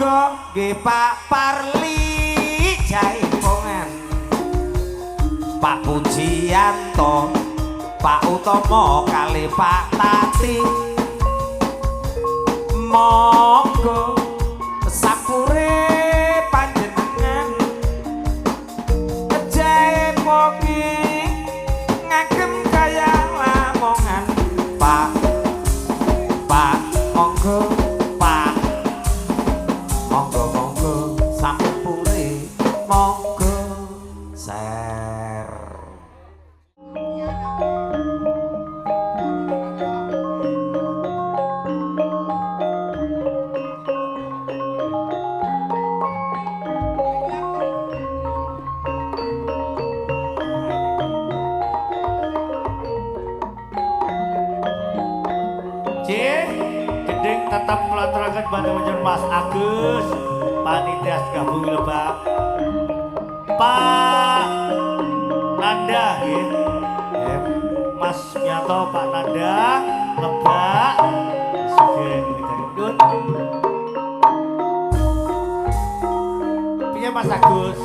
monggo nggih Pak Parli Jaipongan Pak Pujiyanto Pak Utomo kali Pak Tati monggo sapure panjenengan kejae pogi ngagem kaya lamongan Pak monggo Pak monggo sampure monggo ser tetap melaturakan bantuan Mas Agus panitia gabung lebak Pak Nanda ya. Mas Nyato Pak Nanda lebak sekian dikandut piye Mas Agus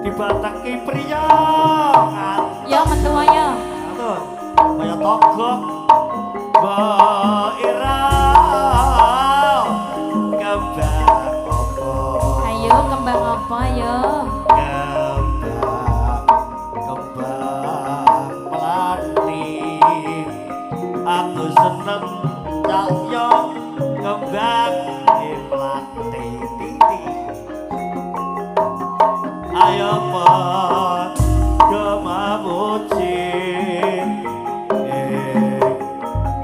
dibataki priya ya mentua ya kaya togok mbok ira kembang apa ayo kembang apa ya kembang melati aku seneng tak yo kembang melati ayo padha mamuji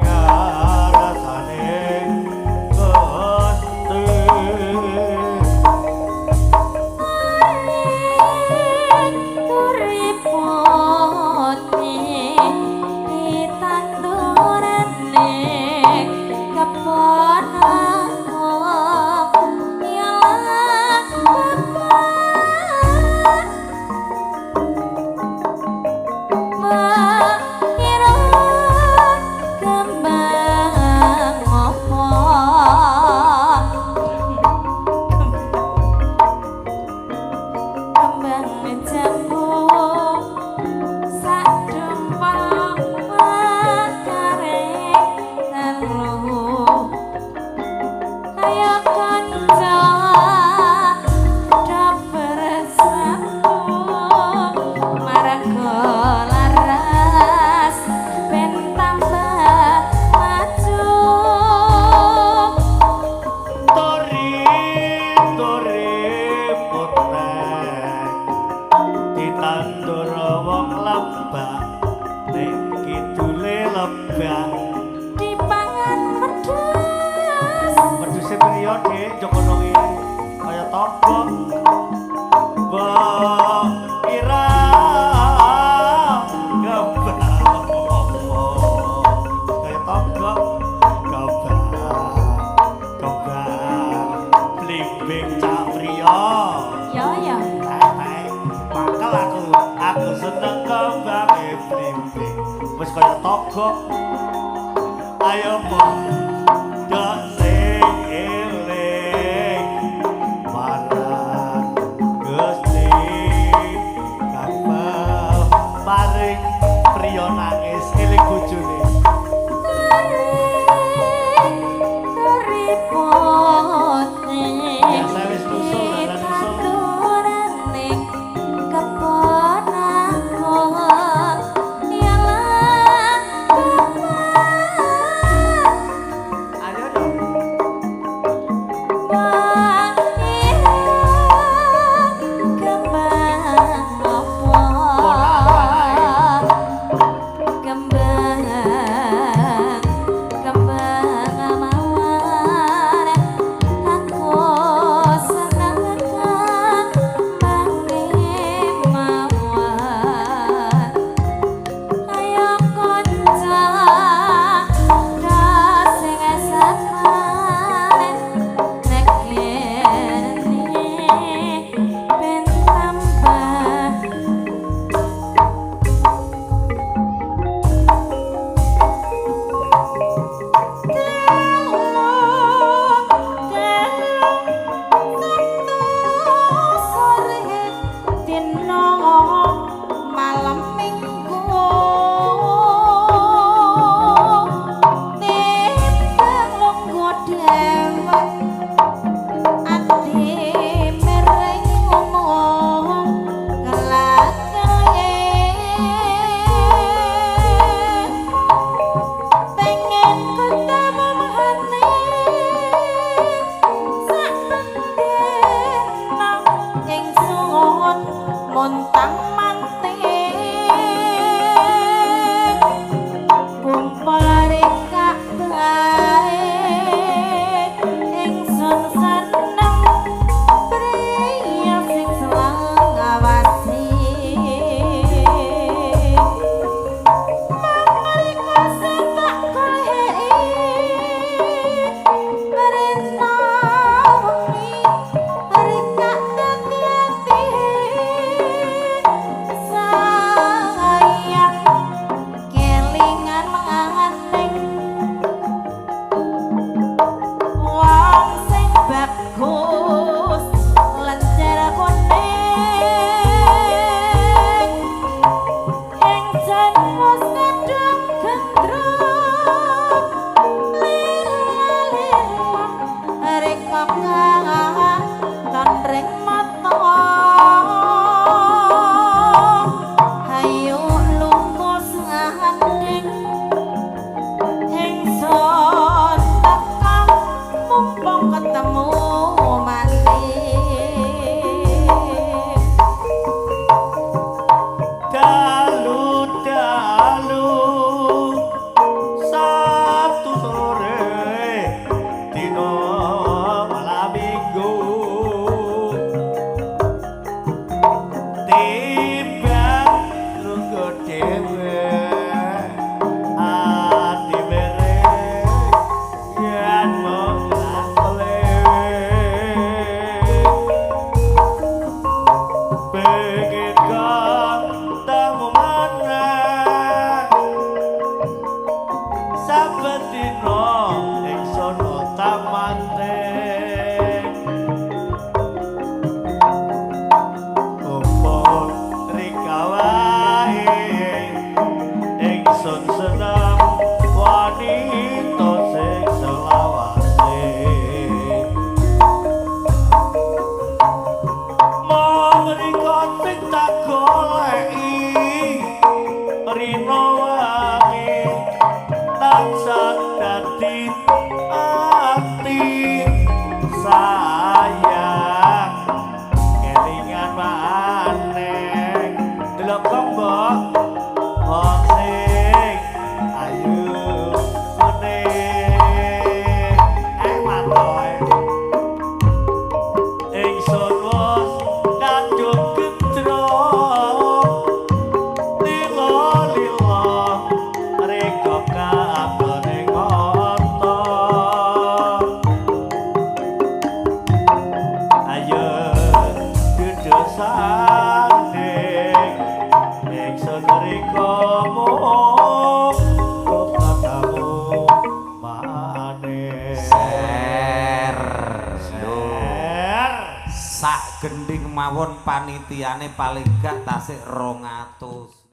ngarasane Gusti uripoti ditandurane keponanku ya Marah wis kaya togok. Ayo padha sing eling marang Gusti kapal paring priya nangis eling bojone. Biasa wis nusul lan nusul. Ayo dong. gending mawon panitiane paling gak tasik 200.